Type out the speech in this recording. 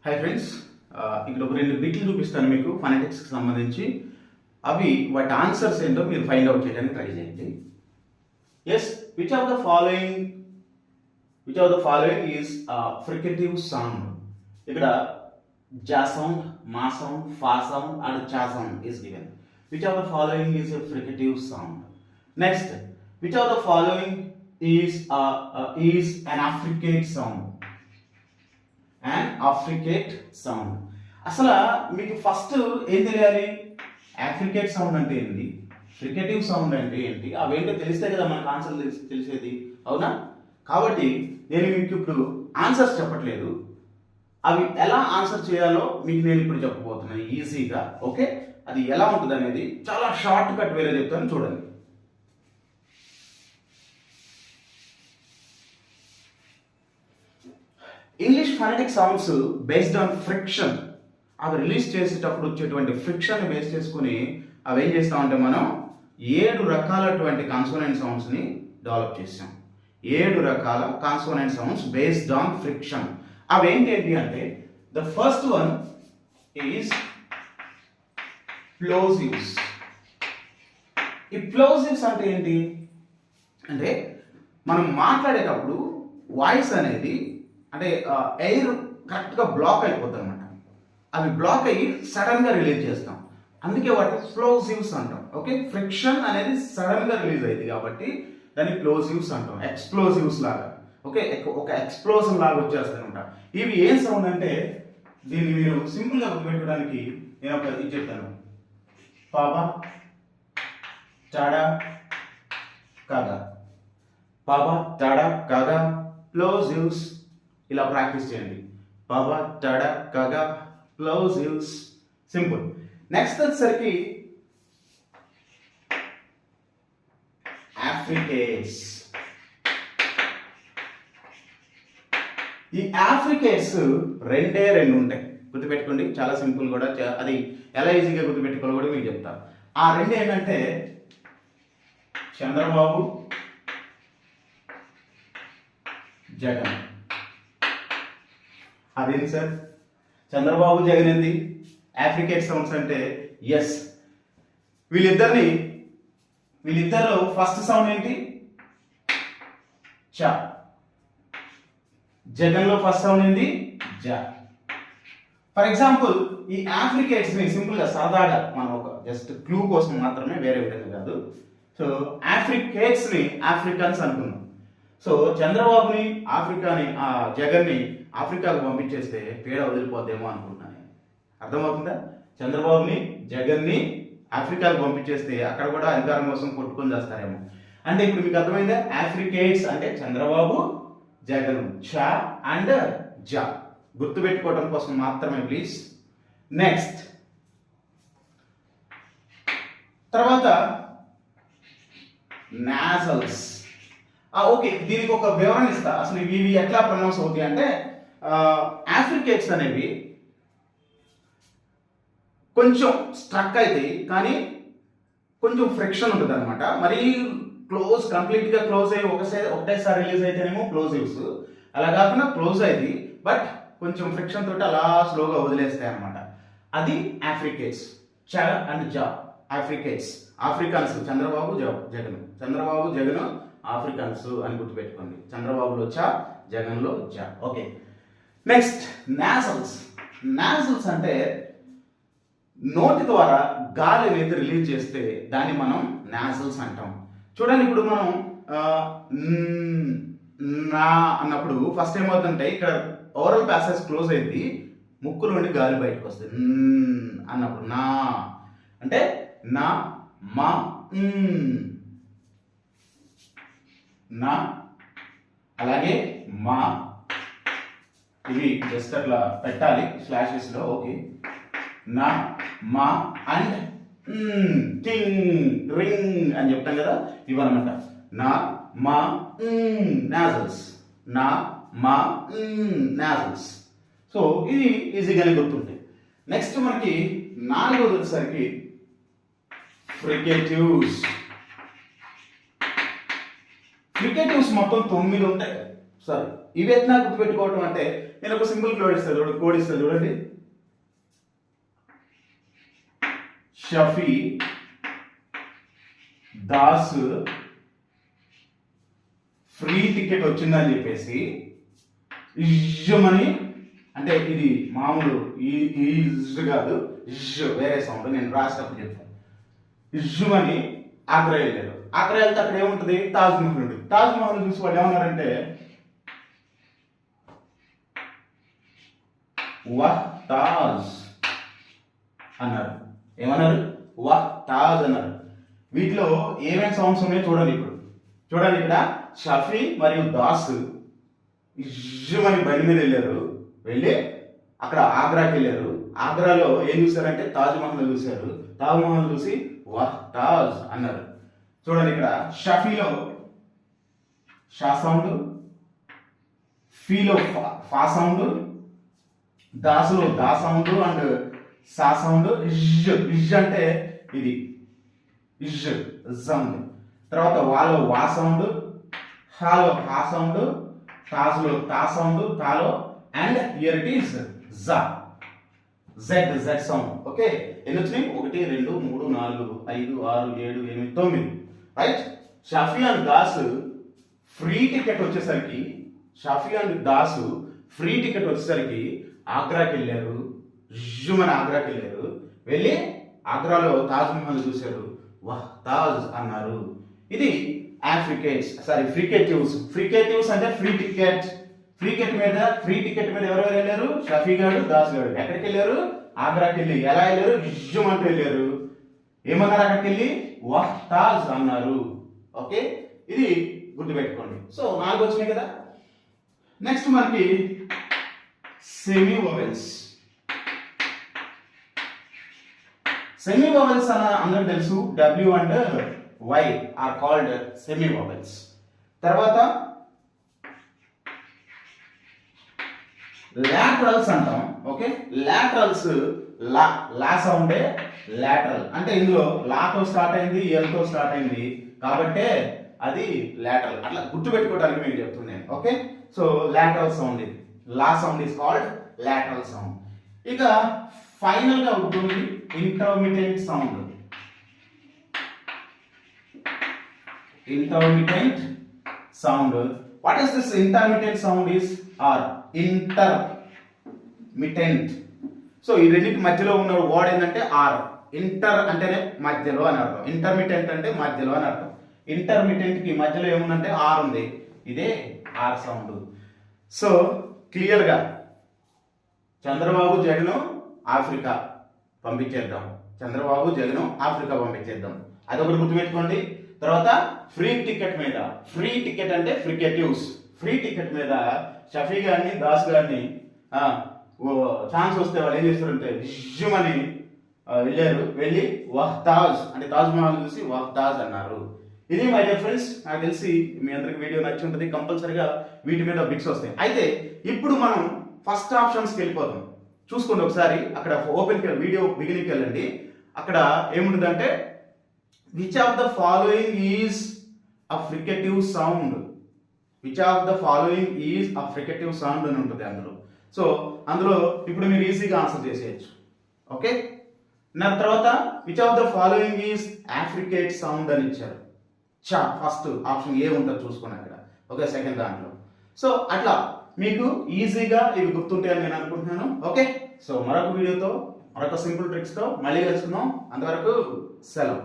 Hi friends, ఇక్కడ ఒక రెండు బిట్లు చూపిస్తాను మీకు ఫొనెటిక్స్కి సంబంధించి. అవి వాటి ఆన్సర్స్ ఏంటో మీరు ఫైండ్ అవుట్ చేయడానికి ట్రై చేయండి. Yes, which of the following is fricative sound. ఇక్కడ జా సౌండ్, మా సౌండ్, ఫా సౌండ్ అండ్ చా sound is given. Which of the following is a fricative sound. Next, which of the following is an affricate sound. And affricate sound. అసలు మీకు first ఏం తెలియాలి? Affricate sound అంటే ఏంటి, ఫ్రికేటివ్ సౌండ్ అంటే ఏంటి, అవేంటో తెలిస్తే కదా మనకు ఆన్సర్ తెలిసేది, అవునా? కాబట్టి నేను మీకు ఇప్పుడు ఆన్సర్స్ చెప్పట్లేదు, అవి ఎలా ఆన్సర్ చేయాలో మీకు నేను ఇప్పుడు చెప్పబోతున్నాను ఈజీగా. ఓకే, అది ఎలా ఉంటుంది అనేది చాలా షార్ట్ కట్ వేరే చెప్తాను, చూడండి. English phonetic sounds based on friction. అవి రిలీజ్ చేసేటప్పుడు వచ్చేటువంటి ఫ్రిక్షన్ బేస్ చేసుకుని అవి ఏం చేస్తామంటే మనం 7 రకాలటువంటి కాన్సోనెంట్ సౌండ్స్ని డెవలప్ చేసాం. 7 రకాల consonant sounds based on friction. అవి ఏంటి అంటే ద ఫస్ట్ వన్ ఈజ్ ప్లోజివ్స్. ఈ ప్లోజివ్స్ అంటే ఏంటి అంటే మనం మాట్లాడేటప్పుడు వాయిస్ అనేది అంటే ఎయిర్ కరెక్ట్గా బ్లాక్ అయిపోతుంది అనమాట. అవి బ్లాక్ అయ్యి సడన్గా రిలీజ్ చేస్తాం, అందుకే వాటిని ఫ్లోజివ్స్ అంటాం. ఓకే, ఫ్రిక్షన్ అనేది సడన్గా రిలీజ్ అయింది కాబట్టి దాన్ని ఫ్లోజివ్స్ అంటాం, ఎక్స్ప్లోజివ్స్ లాగా. ఓకే, ఒక ఎక్స్ప్లోజన్ లాగా వచ్చేస్తాయి అనమాట. ఇవి ఏం సౌండ్ అంటే దీన్ని మీరు సింపుల్గా గుర్తుపెట్టడానికి నేను ఒక ఇది చెప్తాను. పాపా టాడా కాగా, పాపా టాడా కాగా ప్లోజివ్స్. ఇలా ప్రాక్టీస్ చేయండి. పాపా టాడా కాగా ప్లోజివ్స్, సింపుల్. నెక్స్ట్ వచ్చేసరికి అఫ్రికేట్స్. ఈ అఫ్రికేట్స్ రెండే రెండు ఉంటాయి, గుర్తుపెట్టుకోండి. చాలా సింపుల్ కూడా, అది ఎలా ఈజీగా గుర్తుపెట్టుకోవాలి కూడా మీకు చెప్తా. ఆ రెండు ఏంటంటే చంద్రబాబు, జగన్. అదేంటి సార్, చంద్రబాబు జగన్ ఏంది అఫ్రికేట్ సౌండ్స్ అంటే? ఎస్, వీళ్ళిద్దరిలో ఫస్ట్ సౌండ్ ఏంటి? చ. జగన్లో ఫస్ట్ సౌండ్ ఏంటి? జ. ఫర్ ఎగ్జాంపుల్ ఈ అఫ్రికేట్స్ ని సింపుల్ గా సరదాగా మనం ఒక జస్ట్ క్లూ కోసం మాత్రమే, వేరే విధంగా కాదు. సో అఫ్రికేట్స్ ని ఆఫ్రికన్స్ అనుకున్నాం. సో చంద్రబాబుని ఆఫ్రికాని, జగన్ని ఆఫ్రికాకు పంపించేస్తే పేడ వదిలిపోద్దేమో అనుకుంటున్నాను. అర్థమవుతుందా? చంద్రబాబుని జగన్ని ఆఫ్రికాకు పంపించేస్తే అక్కడ కూడా అధికారం కోసం కొట్టుకొని చేస్తారేమో. అంటే ఇప్పుడు మీకు అర్థమైందా? అఫ్రికేట్స్ అంటే చంద్రబాబు, జగన్, చ అండ్ జ. గుర్తుపెట్టుకోవడం కోసం మాత్రమే ప్లీజ్. నెక్స్ట్, తర్వాత నాజల్స్. ఓకే, దీనికి ఒక వివరణ ఇస్తా. అసలు ఇవి ఎట్లా ప్రొనౌన్స్ అవుతాయి అంటే అఫ్రికేట్స్ అనేవి కొంచెం స్ట్రక్ అవుతాయి, కానీ కొంచెం ఫ్రిక్షన్ ఉంటుంది అనమాట. మరీ కంప్లీట్గా క్లోజ్ అయ్యి ఒకటేసారి రిలీజ్ అయితేనేమో క్లోజివ్స్, అలా కాకుండా క్లోజ్ అయింది బట్ కొంచెం ఫ్రిక్షన్ తోటి అలా స్లోగా వదిలేస్తాయి అనమాట. అది అఫ్రికేట్స్. చ అండ్ జ, అఫ్రికేట్స్. ఆఫ్రికన్స్ చంద్రబాబు, జగన్. చంద్రబాబు, జగన్ ఆఫ్రికన్స్ అని గుర్తుపెట్టుకోండి. చంద్రబాబులో చ, జగన్లో జ. Okay, next nozzles. నాజల్స్ అంటే నోటి ద్వారా గాలి అనేది రిలీజ్ చేస్తే దాన్ని మనం నాజల్స్ అంటాం. చూడండి, ఇప్పుడు మనం నా అన్నప్పుడు ఫస్ట్ ఏమవుతుందంటే ఇక్కడ ఓరల్ ప్యాసేజ్ క్లోజ్ అయింది, ముక్కు నుండి గాలి బయటకు వస్తుంది. అన్నప్పుడు నా అంటే నా, మా, నా, అలాగే మా. ఇవి జస్ట్ అట్లా పెట్టాలి స్లాషెస్ లో. ఓకే, నా, మా అండ్ టింగ్, రింగ్ అని చెప్తాం కదా, ఇవన్నమాట. నా, మా, నాజల్స్. నా, మా, నాజల్స్. సో ఇది ఈజీగానే గుర్తుంటాయి. నెక్స్ట్ మనకి 4వది వచ్చేసరికి ఫ్రికేటివ్స్. ఫ్రికేటివ్స్ మొత్తం 9 ఉంటాయి. సరే, ఇవి ఎట్లా గుర్తుపెట్టుకోవటం అంటే నేను ఒక సింపుల్ కోడ్ ఇస్తాను చూడండి, కోడ్ ఇస్తాను చూడండి. షఫీ దాస్ ఫ్రీ టికెట్ వచ్చిందని చెప్పేసి ఇజ్జమని, అంటే ఇది మామూలు ఈ ఇజ్ కాదు, ఇజ్ వేరే సౌండ్, నేను రాసేటప్పుడు చెప్తాను. ఇజ్జమని ఆగ్రా వెళ్ళారు. ఆగ్రా వెళ్తే అక్కడ ఏముంటుంది, తాజ్ మహల్ ఉంటుంది. తాజ్ మహల్ చూసి వాళ్ళు ఏమన్నారంటే వహ్ తాజ్ అన్నారు. ఏమన్నారు? వహ్ తాజ్ అన్నారు. వీటిలో ఏమేమి సౌండ్స్ ఉన్నాయో చూడండి. ఇప్పుడు చూడండి, ఇక్కడ షఫీ మరియు దాస్ ఇజ్జమని బండి మీద వెళ్ళారు. వెళ్ళి అక్కడ ఆగ్రాకి వెళ్ళారు. ఆగ్రాలో ఏం చూసారంటే తాజ్ మహల్ చూశారు. తాజ్ మహల్ చూసి వహ్ తాజ్ అన్నారు. చూడండి, ఇక్కడ షఫీలో షా సౌండ్, ఫీలో ఫా సౌండ్, దాసులో దా సౌండ్ అండ్ సా సౌండ్. ఇజ్ ఇజ్ అంటే ఇది ఇజ్ సౌండ్. తర్వాత వాలో వా సౌండ్, హాలో హా సౌండ్, తాజ్లో తా సౌండ్, తాలో అండ్ హియర్ ఇట్ ఈస్ జా జెడ్ జెడ్ సౌండ్. ఓకే, ఎన్ని వచ్చినాయి? 1 2 3 4 5 6 7 8 9. Right. Shafi and Das free ticket వచ్చేసరికి, Shafi and Das free ticket వచ్చేసరికి ఆగ్రాకి వెళ్ళారు. రిజ్జుమని ఆగ్రాకి వెళ్ళారు. వెళ్ళి ఆగ్రాలో తాజ్ మహల్ చూశారు. వహ్ తాజ్ అన్నారు. ఇది ఫ్రికేటివ్స్. ఫ్రికేటివ్స్ అంటే ఫ్రీ టికెట్. ఫ్రీ టికెట్ మీద ఎవరెవరు వెళ్ళారు? షఫీ గారు, దాస్ గారు. ఎక్కడికి వెళ్ళారు? ఆగ్రాకి వెళ్ళి. ఎలా వెళ్ళారు? రిజ్జుమంటూ వెళ్ళారు. ఏమన్నారు అక్కడికి వెళ్ళి? వహ్ తాజ్ అన్నారు. ఓకే, ఇది గుర్తుపెట్టుకోండి. సో 4 వచ్చినాయి కదా. నెక్స్ట్ మనకి సెమీ వొవెల్స్. సెమీ వొవెల్స్ అన్న అందరికి తెలుసు. W and Y are called semi vowels. తర్వాత లాటరల్స్ అంటాం. ఓకే, లాటరల్స్ లా సౌండే లాటరల్. అంటే ఇందులో లాతో స్టార్ట్ అయింది, ఎల్తో స్టార్ట్ అయింది కాబట్టి అది లాటరల్. అట్లా గుర్తుపెట్టుకోవడానికి మీకు చెప్తున్నాను. ఓకే, సో లాటరల్ సౌండ్, ఇది లా sound is called lateral sound. ఇక ఫైనల్ గా ఉంటుంది intermittent sound. Intermittent sound. What is this intermittent sound is? Or intermittent. So ఈ రెండింటి మధ్యలో ఉన్న వర్డ్ ఏంటంటే ఆర్. ఇంటర్ అంటేనే మధ్యలో అని అర్థం, ఇంటర్మిటెంట్ అంటే మధ్యలో అని అర్థం. ఇంటర్మిటెంట్ కి మధ్యలో ఏముందంటే ఆర్ ఉంది. ఇదే ఆర్ సౌండ్. సో క్లియర్ గా చంద్రబాబు జగన్ ఆఫ్రికా పంపించేద్దాం. చంద్రబాబు జగన్ ఆఫ్రికా పంపించేద్దాం. అదొకటి గుర్తుపెట్టుకోండి. తర్వాత ఫ్రీ టికెట్ మీద, ఫ్రీ టికెట్ అంటే ఫ్రికేటివ్స్. ఫ్రీ టికెట్ మీద షఫీ గారిని, దాస్ గారిని ఛాన్స్ వస్తే వాళ్ళు ఏం చేస్తారంటే విజ్జుమని వెళ్ళారు. వెళ్ళి వహ్ తాజ్ అంటే తాజ్ మహల్ చూసి వహ్ తాజ్ అన్నారు. ఇది మై డియర్ ఫ్రెండ్స్, నాకు తెలిసి మీ అందరికి వీడియో నచ్చి ఉంటుంది. కంపల్సరీగా వీటి మీద బిట్స్ వస్తాయి. అయితే ఇప్పుడు మనం ఫస్ట్ ఆప్షన్స్కి వెళ్ళిపోతాం. చూసుకోండి ఒకసారి. అక్కడ ఓపెన్కి వీడియో బిగినింగ్కి వెళ్ళండి. అక్కడ ఏముంటుందంటే which of the following is a fricative sound? Which of the following is a fricative sound అని ఉంటుంది అందులో. సో అందులో ఇప్పుడు మీరు ఈజీగా ఆన్సర్ చేసేయచ్చు. ఓకే, నా తర్వాత which of the following is affricate sound అని ఇచ్చారు. ఫస్ట్ ఆప్షన్ ఏ ఉంటుంది చూసుకోండి అక్కడ. ఓకే, సెకండ్ దాంట్లో. సో అట్లా మీకు ఈజీగా ఇవి గుర్తుంటాయని నేను అనుకుంటున్నాను. ఓకే, సో మరొక వీడియోతో, మరొక సింపుల్ ట్రిక్స్తో మళ్ళీ కలుసుకుందాం. అంతవరకు సెలవు.